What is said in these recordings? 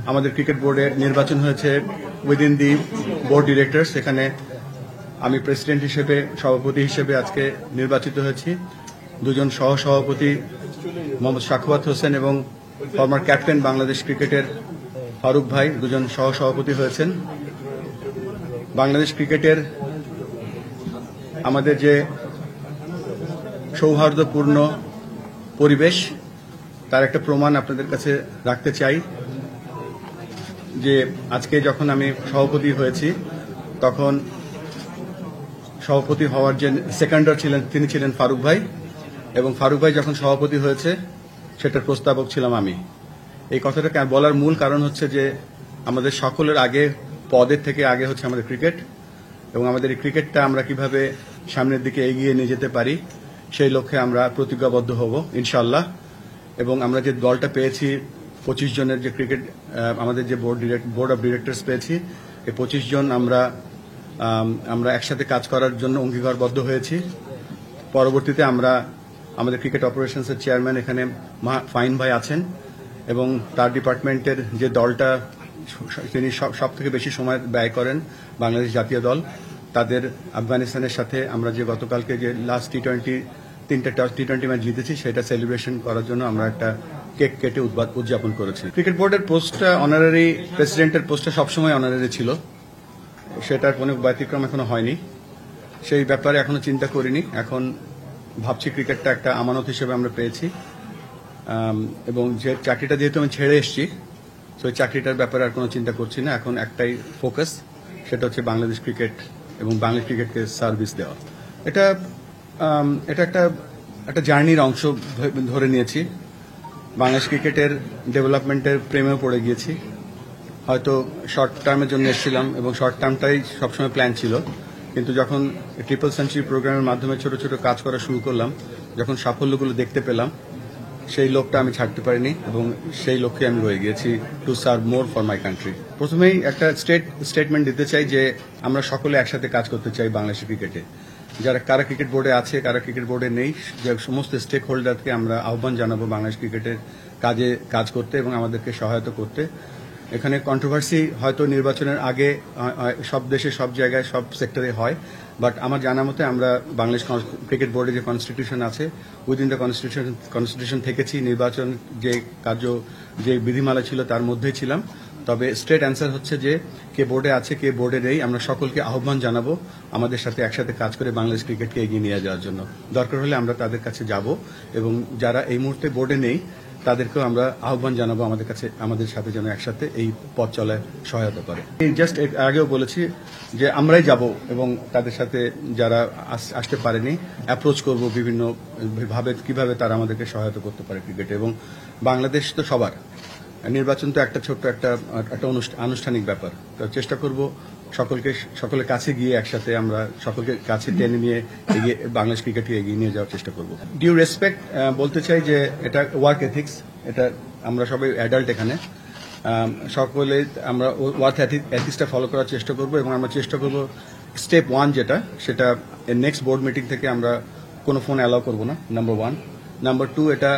আমাদের ক্রিকেট বোর্ডে নির্বাচন হয়েছে উইদিন দি বোর্ড ডিরেক্টরস। এখানে আমি প্রেসিডেন্ট হিসেবে, সভাপতি হিসেবে আজকে নির্বাচিত হয়েছি। দুজন সহসভাপতি মোহাম্মদ সাখাওয়াত হোসেন এবং ফর্মার ক্যাপ্টেন বাংলাদেশ ক্রিকেটের ফারুক ভাই দুজন সহসভাপতি হয়েছেন। বাংলাদেশ ক্রিকেটের আমাদের যে সৌহার্দ্যপূর্ণ পরিবেশ, তার একটা প্রমাণ আপনাদের কাছে রাখতে চাই যে আজকে যখন আমি সভাপতি হয়েছি, তখন সভাপতি হওয়ার যে সেকেন্ডার ছিলেন তিনি ছিলেন ফারুক ভাই, এবং ফারুক ভাই যখন সভাপতি হয়েছে সেটার প্রস্তাবক ছিলাম আমি। এই কথাটা বলার মূল কারণ হচ্ছে যে আমাদের সকলের আগে, পদের থেকে আগে হচ্ছে আমাদের ক্রিকেট, এবং আমাদের এই ক্রিকেটটা আমরা কিভাবে সামনের দিকে এগিয়ে নিয়ে যেতে পারি সেই লক্ষ্যে আমরা প্রতিজ্ঞাবদ্ধ হব ইনশাআল্লাহ। এবং আমরা যে দলটা পেয়েছি 25 জনের যে ক্রিকেট, আমাদের যে বোর্ড অব ডিরেক্টরস পেয়েছি, এই 25 জন আমরা একসাথে কাজ করার জন্য অঙ্গীকারবদ্ধ হয়েছি। পরবর্তীতে আমরা আমাদের ক্রিকেট অপারেশনসের চেয়ারম্যান এখানে ফাইন ভাই আছেন, এবং তার ডিপার্টমেন্টের যে দলটা তিনি সব থেকে বেশি সময় ব্যয় করেন, বাংলাদেশ জাতীয় দল, তাদের আফগানিস্তানের সাথে আমরা যে গতকালকে যে লাস্ট তিনটা টি-20 ম্যাচ জিতেছি, সেটা সেলিব্রেশন করার জন্য আমরা একটা কেক কেটে উদযাপন করেছি। ক্রিকেট বোর্ডের পোস্টটা অনারারি, প্রেসিডেন্টের পোস্টটা সবসময় অনারারি ছিল, সেটার কোনো ব্যতিক্রম এখনো হয়নি। সেই ব্যাপারে এখনো চিন্তা করিনি। এখন ভাবছি ক্রিকেটটা একটা আমানত হিসেবে আমরা পেয়েছি, এবং যে চাকরিটা যেহেতু আমি ছেড়ে এসেছি, তো ওই চাকরিটার ব্যাপারে আর কোনো চিন্তা করছি না। এখন একটাই ফোকাস, সেটা হচ্ছে বাংলাদেশ ক্রিকেট এবং বাংলাদেশ ক্রিকেটকে সার্ভিস দেওয়া। এটা একটা জার্নির অংশ ধরে নিয়েছি। বাংলাদেশ ক্রিকেটের ডেভেলপমেন্টের প্রেমেও পড়ে গিয়েছি। হয়তো শর্ট টার্মের জন্য এসেছিলাম, এবং শর্ট টার্মটাই সবসময় প্ল্যান ছিল, কিন্তু যখন ট্রিপল সেঞ্চুরি প্রোগ্রামের মাধ্যমে ছোট ছোট কাজ করা শুরু করলাম, যখন সাফল্যগুলো দেখতে পেলাম, সেই লোকটা আমি ছাড়তে পারিনি, এবং সেই লক্ষ্যে আমি রয়ে গিয়েছি, to serve more for my country. প্রথমেই একটা স্টেটমেন্ট দিতে চাই যে আমরা সকলে একসাথে কাজ করতে চাই বাংলাদেশের ক্রিকেটে। কারা ক্রিকেট বোর্ডে আছে, কারা ক্রিকেট বোর্ডে নেই, যে সমস্ত স্টেক হোল্ডারকে আমরা আহ্বান জানাবো বাংলাদেশ ক্রিকেটের কাজ করতে এবং আমাদেরকে সহায়তা করতে। এখানে কন্ট্রোভার্সি হয়তো নির্বাচনের আগে সব দেশে, সব জায়গায়, সব সেক্টরে হয়, বাট আমার জানা মতে আমরা বাংলাদেশ ক্রিকেট বোর্ডে যে কনস্টিটিউশন আছে, উইদিন দ্য কনস্টিটিউশন থেকেছি। নির্বাচন যে বিধিমালা ছিল তার মধ্যেই ছিলাম। তবে স্ট্রেট অ্যান্সার হচ্ছে যে কে বোর্ডে আছে, কে বোর্ডে নেই, আমরা সকলকে আহ্বান জানাবো আমাদের সাথে একসাথে কাজ করে বাংলাদেশ ক্রিকেটকে এগিয়ে নিয়ে যাওয়ার জন্য। দরকার হলে আমরা তাদের কাছে যাব, এবং যারা এই মুহূর্তে বোর্ডে নেই তাদেরকেও আমরা আহ্বান জানাবো আমাদের সাথে যেন একসাথে এই পথ চলায় সহায়তা করে। জাস্ট আগেও বলেছি যে আমরাই যাব, এবং তাদের সাথে যারা আসতে পারেনি অ্যাপ্রোচ করব বিভিন্ন ভাবে, কিভাবে তারা আমাদেরকে সহায়তা করতে পারে ক্রিকেটে। এবং বাংলাদেশ তো সবার, নির্বাচন তো একটা ছোট্ট একটা আনুষ্ঠানিক ব্যাপার। তো চেষ্টা করব সকলের কাছে গিয়ে একসাথে আমরা সকলকে কাছে টেনে নিয়ে এগিয়ে বাংলাদেশ ক্রিকেটকে এগিয়ে নিয়ে যাওয়ার চেষ্টা করব। ডিউ রেসপেক্ট বলতে চাই যে এটা ওয়ার্ক এথিক্স, এটা আমরা সবাই অ্যাডাল্ট এখানে, সকলে আমরা ওয়ার্ক এথিক্সটা ফলো করার চেষ্টা করব, এবং আমরা চেষ্টা করব স্টেপ 1 যেটা, সেটা নেক্সট বোর্ড মিটিং থেকে আমরা কোনো ফোন অ্যালাউ করব না, নাম্বার 1। নাম্বার 2, এটা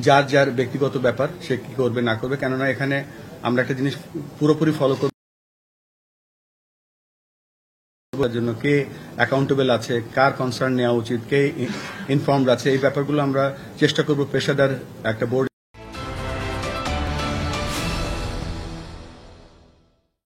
যার ব্যক্তিগত ব্যাপার, সে কি করবে না করবে, কেননা এখানে আমরা একটা জিনিস পুরোপুরি ফলো করব জন্য কে অ্যাকাউন্টেবল আছে, কার কনসার্ন নেওয়া উচিত, কে ইনফর্মড আছে, এই ব্যাপারগুলো আমরা চেষ্টা করব পেশাদার একটা বোর্ড